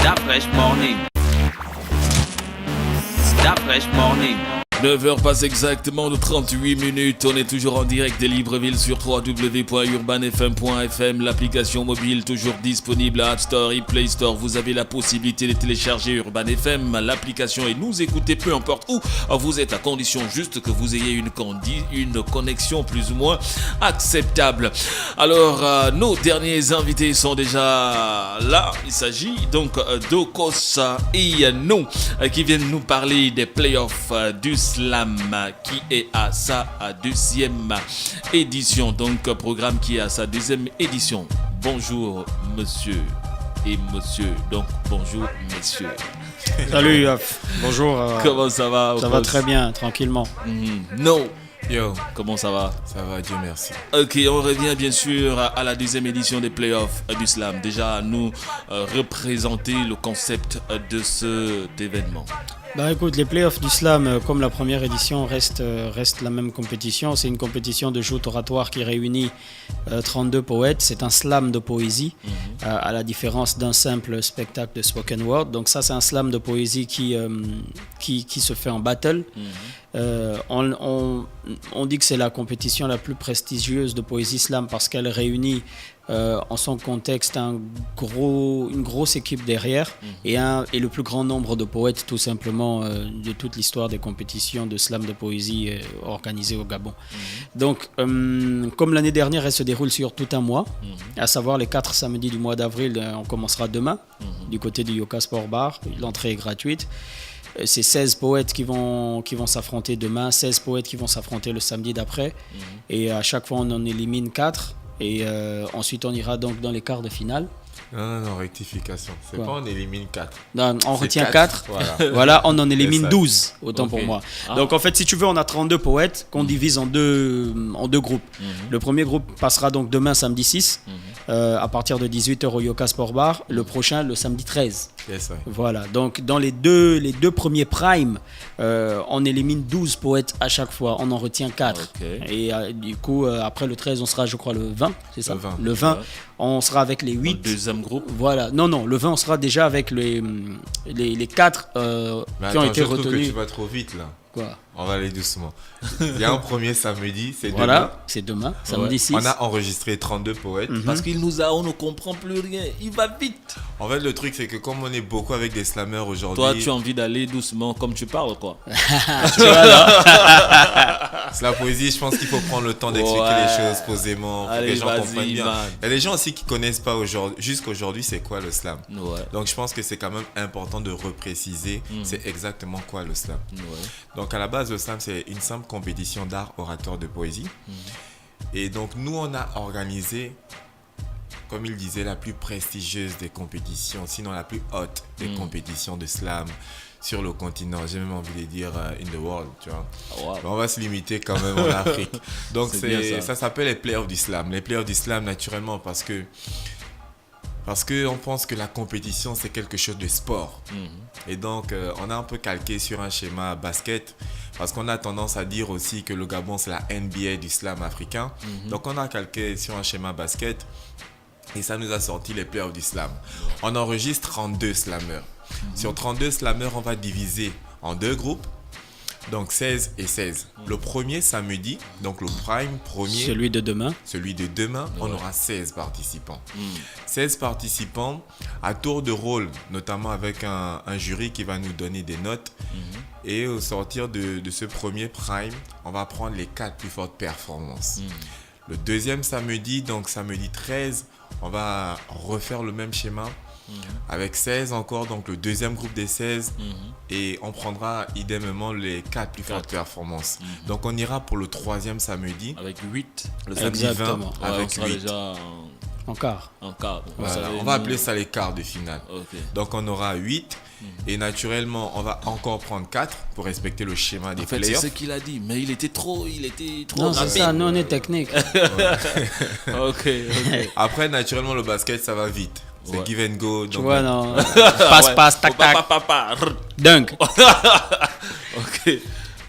That fresh morning. That fresh morning. 9h passe exactement de 38 minutes, on est toujours en direct des Libreville sur www.urbanfm.fm, l'application mobile toujours disponible à App Store et Play Store, vous avez la possibilité de télécharger Urban FM, l'application et nous écouter peu importe où vous êtes à condition juste que vous ayez une connexion plus ou moins acceptable. Alors nos derniers invités sont déjà là, il s'agit donc d'Okos et Yannou qui viennent nous parler des playoffs du Slam qui est à sa deuxième édition, donc programme qui est à sa deuxième édition. Bonjour monsieur et monsieur, donc bonjour messieurs. Salut Yoff, bonjour. Comment ça va? Ça va très bien, tranquillement. No. Yo, comment ça va? ça va, Dieu merci. Ok, on revient bien sûr à la deuxième édition des playoffs du Slam. Déjà, nous représenter le concept de cet événement. Bah écoute, les playoffs du Slam, comme la première édition, reste la même compétition. C'est une compétition de joutes oratoires qui réunit 32 poètes. C'est un slam de poésie, à la différence d'un simple spectacle de spoken word. Donc ça, c'est un slam de poésie qui se fait en battle. On dit que c'est la compétition la plus prestigieuse de poésie slam parce qu'elle réunit en son contexte une grosse équipe derrière et le plus grand nombre de poètes tout simplement de toute l'histoire des compétitions de slam de poésie organisées au Gabon. Donc comme l'année dernière elle se déroule sur tout un mois, à savoir les 4 samedis du mois d'avril, on commencera demain du côté du Yoka Sport Bar, l'entrée est gratuite. C'est 16 poètes qui vont s'affronter demain, 16 poètes qui vont s'affronter le samedi d'après et à chaque fois on en élimine 4 et ensuite on ira donc dans les quarts de finale. Non, rectification. C'est Quoi? Pas on élimine 4. Non, on C'est retient 4. Voilà, on en élimine ça. 12, autant Ok. pour moi. Donc en fait, si tu veux, on a 32 poètes qu'on divise en deux groupes. Le premier groupe passera donc demain, samedi 6, à partir de 18h au Yoka Sport Bar. Le prochain, le samedi 13. Yes, ouais. Voilà, donc dans les deux premiers primes, on élimine 12 poètes à chaque fois, on en retient 4. Ok. Et du coup, après le 13, on sera, je crois, le 20, c'est ça? Le 20. Le 20, on sera avec les 8. Le deuxième groupe. Voilà, non, le 20, on sera déjà avec les 4 Mais qui ont attends, été je trouve que retenus. tu vas trop vite là. Quoi? On va aller doucement. Il y a un premier samedi, c'est Voilà, c'est demain, samedi 6. demain. On a enregistré 32 poètes. Parce qu'il on ne comprend plus rien, il va vite. En fait, le truc, c'est que comme on est beaucoup avec des slammers aujourd'hui, Toi, tu as envie d'aller doucement comme tu parles, quoi. c'est la poésie, je pense qu'il faut prendre le temps d'expliquer Ouais. les choses posément, pour que Allez, les gens vas-y, comprennent bien. man. Il y a des gens aussi qui connaissent pas jusqu'aujourd'hui c'est quoi le slam. Ouais. Donc je pense que c'est quand même important de repréciser c'est exactement quoi le slam. Ouais. Donc à la base le slam c'est une simple compétition d'art orateur de poésie. Et donc nous on a organisé, comme il disait, la plus prestigieuse des compétitions, sinon la plus haute des compétitions de slam sur le continent. J'ai même envie de dire in the world, tu vois. Wow. Mais on va se limiter quand même en Afrique. Donc C'est bien ça. ça s'appelle les playoffs du slam. Les playoffs du slam naturellement parce que on pense que la compétition c'est quelque chose de sport. Et donc on a un peu calqué sur un schéma basket parce qu'on a tendance à dire aussi que le Gabon c'est la NBA du slam africain. Donc on a calqué sur un schéma basket et ça nous a sorti les playoffs du slam. On enregistre 32 slammers. Sur 32 slammers, on va diviser en 2 groupes. Donc 16 et 16. Le premier samedi, donc le prime premier, Celui de demain. celui de demain, on aura 16 participants. 16 participants à tour de rôle, notamment avec un jury qui va nous donner des notes. Et au sortir de ce premier prime, on va prendre les 4 plus fortes performances. Le deuxième samedi, donc samedi 13, on va refaire le même schéma. Avec 16 encore, donc le deuxième groupe des 16 et on prendra idémement les 4 plus fortes performances. Donc on ira pour le troisième samedi, Avec 8. le samedi Exactement. 20 avec on sera 8. déjà En quart. en quart. Voilà, on va appeler ça les quarts de finale. Ok. Donc on aura 8 et naturellement on va encore prendre 4 pour respecter le schéma des En fait, c'est playoffs. ce qu'il a dit, mais il était trop Non, c'est rapide. ça, nous on est technique. Ok. Après naturellement le basket ça va vite. C'est Ouais. give and go. Tu Donc, vois, non. Passe, tac, tac. Papa. Dunk. Ok.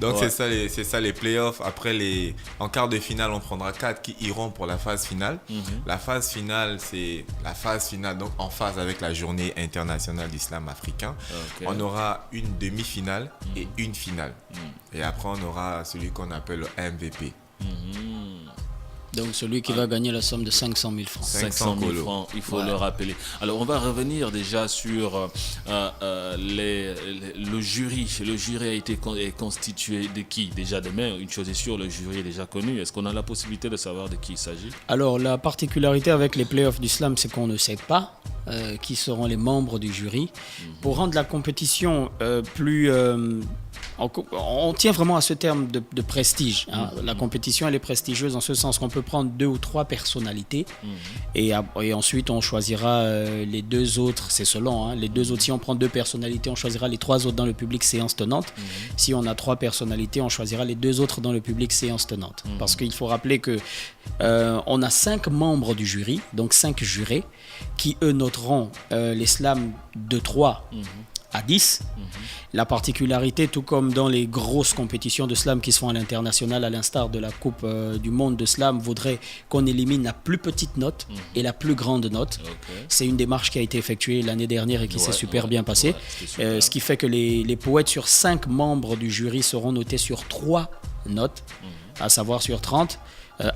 Donc Ouais. c'est ça les playoffs. Après, en quart de finale, on prendra 4 qui iront pour la phase finale. La phase finale, c'est la phase finale, donc en phase avec la journée internationale d'islam africain. Ok. On aura une demi-finale et une finale. Et après, on aura celui qu'on appelle le MVP. Donc celui qui va gagner la somme de 500 000 francs. 500 000 francs, il faut le rappeler. Alors, on va revenir déjà sur le jury. Le jury a été est constitué de qui? Déjà demain, une chose est sûre, le jury est déjà connu. Est-ce qu'on a la possibilité de savoir de qui il s'agit? Alors la particularité avec les playoffs du slam, c'est qu'on ne sait pas qui seront les membres du jury. Pour rendre la compétition plus... on tient vraiment à ce terme de prestige. Hein. La compétition, elle est prestigieuse en ce sens qu'on peut prendre 2 ou 3 personnalités et ensuite on choisira les 2 autres, c'est selon. Hein, les 2 autres, si on prend 2 personnalités, on choisira les 3 autres dans le public séance tenante. Si on a 3 personnalités, on choisira les 2 autres dans le public séance tenante. Parce qu'il faut rappeler que on a 5 membres du jury, donc 5 jurés, qui eux noteront les slams de 3 à 10. La particularité, tout comme dans les grosses compétitions de slam qui se font à l'international, à l'instar de la Coupe du Monde de slam, voudrait qu'on élimine la plus petite note et la plus grande note. C'est une démarche qui a été effectuée l'année dernière et qui s'est super bien passée. Ce qui fait que les poètes sur 5 membres du jury seront notés sur 3 notes, à savoir sur 30.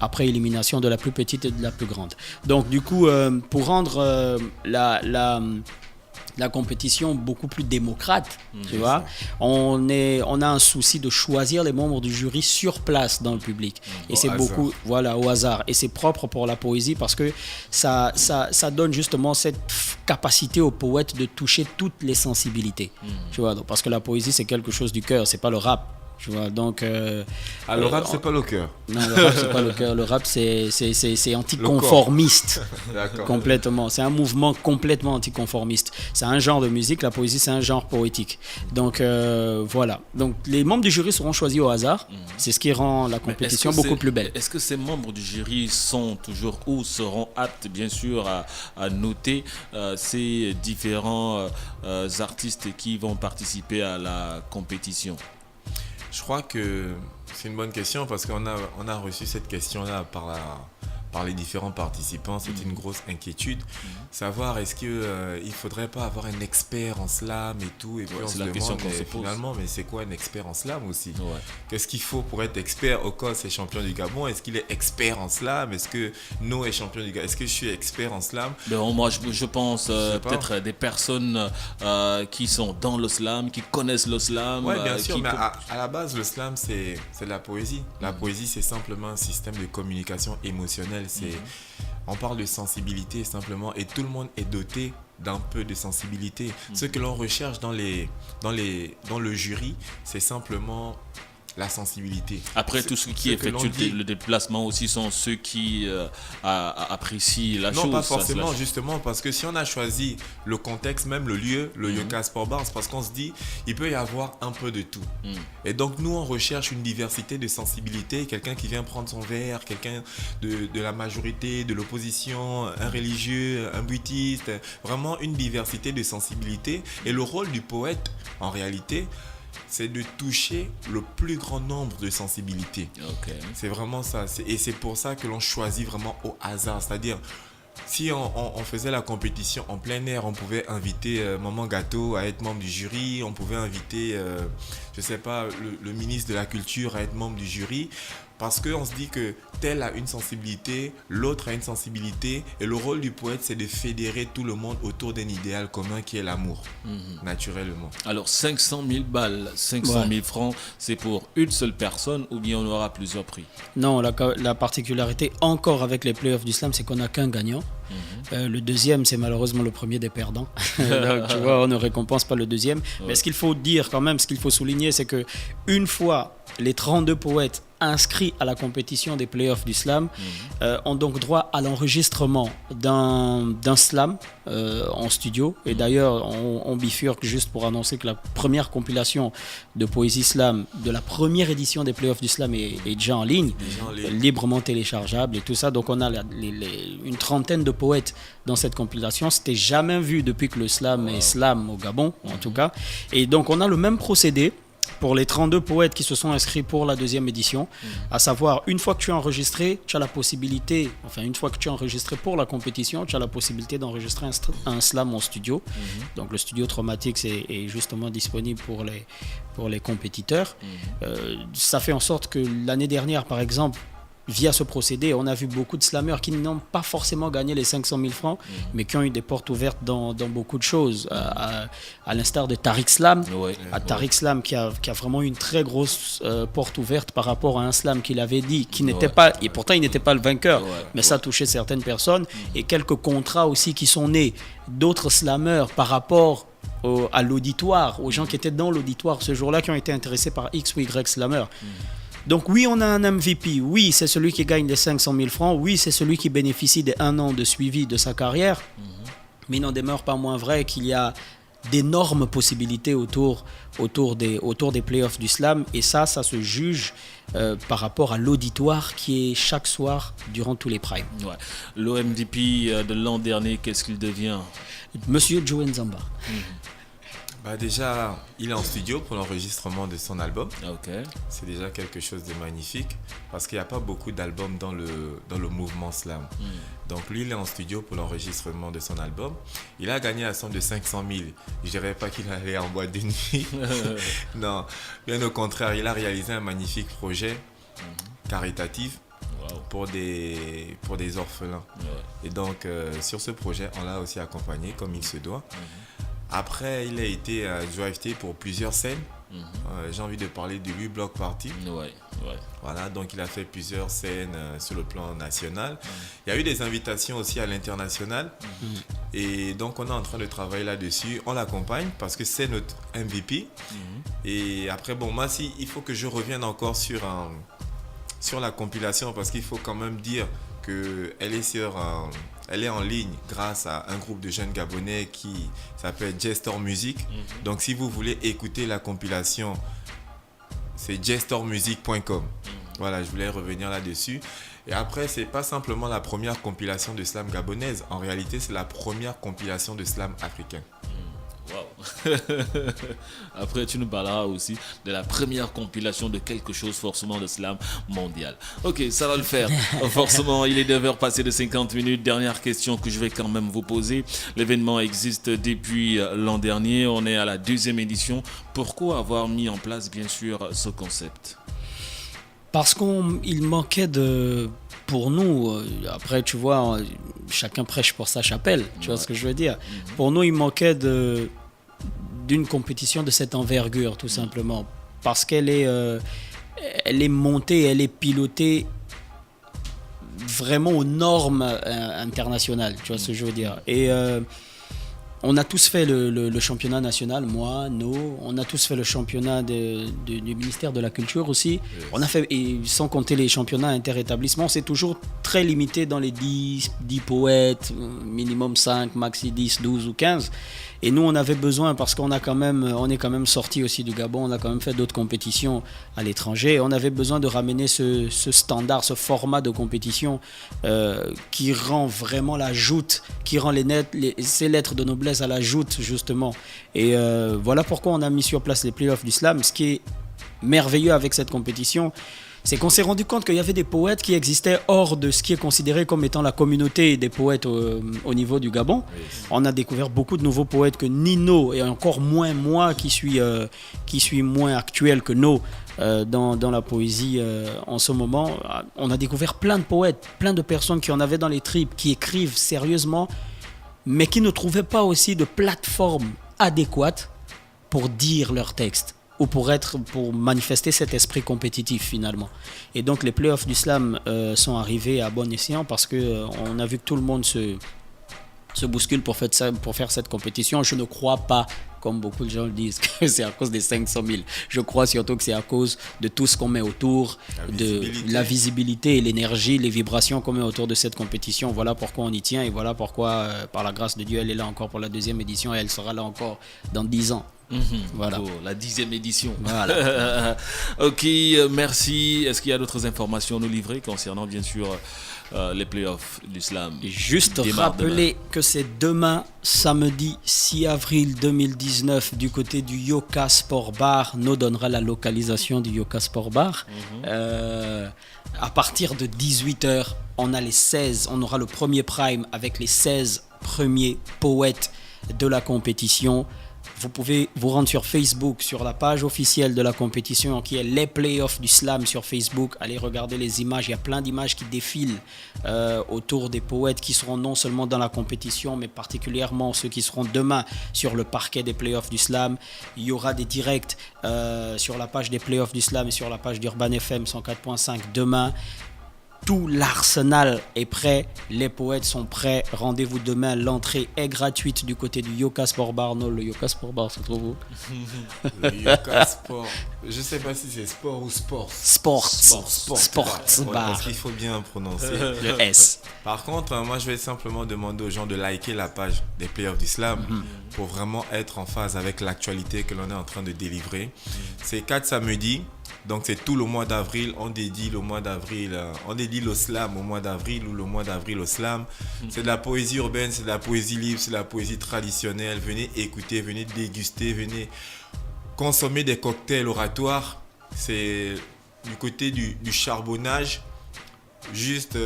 Après élimination de la plus petite et de la plus grande. Donc du coup, pour rendre la compétition beaucoup plus démocrate, tu vois, on a un souci de choisir les membres du jury sur place dans le public. Et c'est beaucoup, voilà, au hasard. Et c'est propre pour la poésie parce que ça donne justement cette capacité au poète de toucher toutes les sensibilités. Tu vois, donc, parce que la poésie, c'est quelque chose du cœur, c'est pas le rap. Tu vois, donc... le rap, c'est pas le cœur. Non, le rap, c'est pas le cœur. Le rap, c'est anticonformiste. D'accord. Complètement. C'est un mouvement complètement anticonformiste. C'est un genre de musique. La poésie, c'est un genre poétique. Donc, voilà. Donc, les membres du jury seront choisis au hasard. C'est ce qui rend la compétition beaucoup plus belle. Est-ce que ces membres du jury sont toujours ou seront aptes, bien sûr, à noter ces différents artistes qui vont participer à la compétition? Je crois que c'est une bonne question parce qu'on a reçu cette question-là par les différents participants. C'était une grosse inquiétude. Savoir est-ce qu'il ne faudrait pas avoir un expert en slam et tout. Et puis on se demande finalement, mais c'est quoi un expert en slam aussi? Qu'est-ce qu'il faut pour être expert? Okos est champion du Gabon. Est-ce qu'il est expert en slam? Est-ce que No est champion du Gabon? Est-ce que je suis expert en slam? Moi, je pense peut-être des personnes qui sont dans le slam, qui connaissent le slam. Oui, bien sûr, mais à la base, le slam, c'est de la poésie. La poésie, c'est simplement un système de communication émotionnelle. On parle de sensibilité simplement et tout le monde est doté d'un peu de sensibilité. Ce que l'on recherche dans le jury, c'est simplement la sensibilité. Après, tout ce qui effectue le déplacement aussi sont ceux qui apprécient la chose. Non, pas forcément, justement, parce que si on a choisi le contexte, même le lieu, le Yoka Sport Bar, c'est parce qu'on se dit, il peut y avoir un peu de tout. Et donc, nous, on recherche une diversité de sensibilité, quelqu'un qui vient prendre son verre, quelqu'un de la majorité, de l'opposition, un religieux, un buddhiste, vraiment une diversité de sensibilité. Et le rôle du poète, en réalité, c'est de toucher le plus grand nombre de sensibilités. C'est vraiment ça. Et c'est pour ça que l'on choisit vraiment au hasard. C'est-à-dire, si on faisait la compétition en plein air, on pouvait inviter Maman Gâteau à être membre du jury. On pouvait inviter, je sais pas, le ministre de la Culture à être membre du jury. Parce qu'on se dit que tel a une sensibilité, l'autre a une sensibilité. Et le rôle du poète, c'est de fédérer tout le monde autour d'un idéal commun qui est l'amour, naturellement. Alors, 500 000 balles, 500 000 francs, c'est pour une seule personne ou bien on aura plusieurs prix? Non, la particularité encore avec les playoffs du slam, c'est qu'on n'a qu'un gagnant. Le deuxième, c'est malheureusement le premier des perdants. Donc, tu vois, on ne récompense pas le deuxième. Mais ce qu'il faut dire quand même, ce qu'il faut souligner, c'est que une fois les 32 poètes inscrits à la compétition des playoffs du slam ont donc droit à l'enregistrement d'un slam en studio. Et d'ailleurs, on bifurque juste pour annoncer que la première compilation de poésie slam de la première édition des playoffs du slam est déjà en ligne, librement téléchargeable et tout ça. Donc on a une trentaine de poètes dans cette compilation. C'était jamais vu depuis que le slam est slam au Gabon, en tout cas. Et donc on a le même procédé pour les 32 poètes qui se sont inscrits pour la deuxième édition, à savoir, une fois que tu es enregistré, tu as la possibilité, une fois que tu es enregistré pour la compétition, tu as la possibilité d'enregistrer un slam en studio. Donc le studio Traumatics est justement disponible pour les compétiteurs. Ça fait en sorte que l'année dernière, par exemple, via ce procédé, on a vu beaucoup de slammers qui n'ont pas forcément gagné les 500 000 francs, mais qui ont eu des portes ouvertes dans beaucoup de choses. À l'instar de Tariq Slam, Tariq Slam qui a vraiment eu une très grosse porte ouverte par rapport à un slam qu'il avait dit, qui n'était pas, et pourtant il n'était pas le vainqueur, mais ça touchait certaines personnes, et quelques contrats aussi qui sont nés d'autres slammers par rapport à l'auditoire, aux gens qui étaient dans l'auditoire ce jour-là, qui ont été intéressés par X ou Y slammer. Donc oui, on a un MVP, oui, c'est celui qui gagne les 500 000 francs, oui, c'est celui qui bénéficie d'1 an de suivi de sa carrière, mais il n'en demeure pas moins vrai qu'il y a d'énormes possibilités autour des playoffs du slam, et ça se juge par rapport à l'auditoire qui est chaque soir durant tous les primes. L'OMDP de l'an dernier, qu'est-ce qu'il devient? Monsieur Joe Nzamba. Déjà, il est en studio pour l'enregistrement de son album. Okay. C'est déjà quelque chose de magnifique parce qu'il n'y a pas beaucoup d'albums dans le mouvement slam. Donc lui, il est en studio pour l'enregistrement de son album. Il a gagné la somme de 500 000. Je ne dirais pas qu'il allait en boîte de nuit. Non, bien au contraire, il a réalisé un magnifique projet caritatif pour des orphelins. Et donc, sur ce projet, on l'a aussi accompagné comme il se doit. Après, il a été à JOFT pour plusieurs scènes. J'ai envie de parler du 8 Block Party. Voilà, donc il a fait plusieurs scènes sur le plan national. Il y a eu des invitations aussi à l'international. Et donc, on est en train de travailler là-dessus. On l'accompagne parce que c'est notre MVP. Et après, moi, il faut que je revienne encore sur la compilation parce qu'il faut quand même dire qu'elle est en ligne grâce à un groupe de jeunes Gabonais qui s'appelle J-Store Music. Donc si vous voulez écouter la compilation, c'est jstormusic.com. Voilà, je voulais revenir là-dessus. Et après, c'est pas simplement la première compilation de slam gabonaise. En réalité, c'est la première compilation de slam africain. Après, tu nous parleras aussi de la première compilation de quelque chose forcément de slam mondial. Ok, ça va le faire. Forcément, il est 9h passé de 50 minutes. Dernière question que je vais quand même vous poser. L'événement existe depuis l'an dernier. On est à la 2e édition. Pourquoi avoir mis en place, bien sûr, ce concept? Parce qu'il manquait pour nous, après tu vois, chacun prêche pour sa chapelle, tu vois ce que je veux dire. Pour nous, il manquait d'une compétition de cette envergure, tout simplement. Parce qu'elle est montée, elle est pilotée vraiment aux normes internationales, tu vois ce que je veux dire. Et on a tous fait le championnat national, moi, on a tous fait le championnat du ministère de la Culture aussi. Yes. On a fait, et sans compter les championnats inter-établissements, c'est toujours très limité dans les 10 poètes, minimum 5, maxi 10, 12 ou 15. Et nous, on avait besoin, parce on est quand même sorti aussi du Gabon, on a quand même fait d'autres compétitions à l'étranger. On avait besoin de ramener ce standard, ce format de compétition qui rend vraiment la joute, qui rend ces lettres de noblesse à la joute, justement. Et voilà pourquoi on a mis sur place les playoffs du slam. Ce qui est merveilleux avec cette compétition, c'est qu'on s'est rendu compte qu'il y avait des poètes qui existaient hors de ce qui est considéré comme étant la communauté des poètes au niveau du Gabon. Oui. On a découvert beaucoup de nouveaux poètes que Nino, et encore moins moi qui suis moins actuel que No dans la poésie en ce moment. On a découvert plein de poètes, plein de personnes qui en avaient dans les tripes, qui écrivent sérieusement, mais qui ne trouvaient pas aussi de plateforme adéquate pour dire leurs textes, ou pour manifester cet esprit compétitif finalement. Et donc les playoffs du slam sont arrivés à bon escient parce qu'on a vu que tout le monde se bouscule pour faire cette compétition. Je ne crois pas, comme beaucoup de gens le disent, que c'est à cause des 500 000. Je crois surtout que c'est à cause de tout ce qu'on met autour, de la visibilité et l'énergie, les vibrations qu'on met autour de cette compétition. Voilà pourquoi on y tient et voilà pourquoi, par la grâce de Dieu, elle est là encore pour la 2e édition et elle sera là encore dans 10 ans. Voilà. Pour la 10e édition. Voilà. Ok, merci. Est-ce qu'il y a d'autres informations à nous livrer concernant bien sûr les playoffs du slam. Juste démarrent rappeler que c'est demain, samedi 6 avril 2019, du côté du Yoka Sport Bar. Nous donnera la localisation du Yoka Sport Bar. À partir de 18h, on aura le premier prime avec les 16 premiers poètes de la compétition. Vous pouvez vous rendre sur Facebook, sur la page officielle de la compétition qui est les playoffs du slam sur Facebook. Allez regarder les images, il y a plein d'images qui défilent autour des poètes qui seront non seulement dans la compétition, mais particulièrement ceux qui seront demain sur le parquet des playoffs du slam. Il y aura des directs sur la page des playoffs du slam et sur la page d'Urban FM 104.5 demain. Tout l'arsenal est prêt, les poètes sont prêts. Rendez-vous demain, l'entrée est gratuite du côté du Yoka Sport Bar. Non, le Yoka Sport Bar se trouve où? Le Yoka Sport. Je sais pas si c'est sport ou sport. Sport Ouais, Bar. parce qu'il faut bien prononcer. Le S. Par contre, moi je vais simplement demander aux gens de liker la page des playoffs d'Islam pour vraiment être en phase avec l'actualité que l'on est en train de délivrer. C'est 4 samedis, donc c'est tout le mois d'avril. On dédie le mois d'avril, on dédie le slam au mois d'avril ou le mois d'avril au slam. C'est de la poésie urbaine, c'est de la poésie libre, c'est de la poésie traditionnelle. Venez écouter, venez déguster, venez consommer des cocktails oratoires. C'est du côté du charbonnage. Juste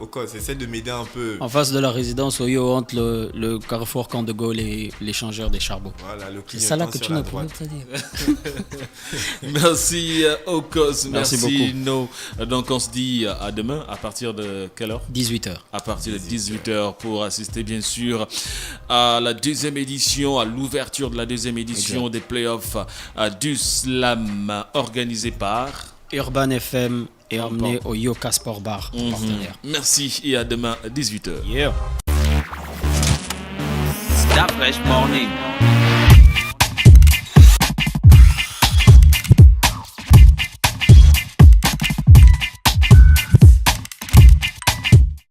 au cas, j'essaie de m'aider un peu. En face de la résidence Oyo, entre le carrefour Camp de Gaulle et l'échangeur des charbons. Voilà, le C'est ça là clignotant que sur tu la ne pouvais droite. pas dire. Merci Okos, Merci merci No. Donc on se dit à demain à partir de quelle heure? 18h. À partir de 18h pour assister bien sûr à la deuxième édition, à l'ouverture de la deuxième édition des playoffs du slam organisé par Urban FM et emmené au Yoka Sport Bar, partenaire. Merci et à demain à 18h. Yeah. Stop Fresh Morning.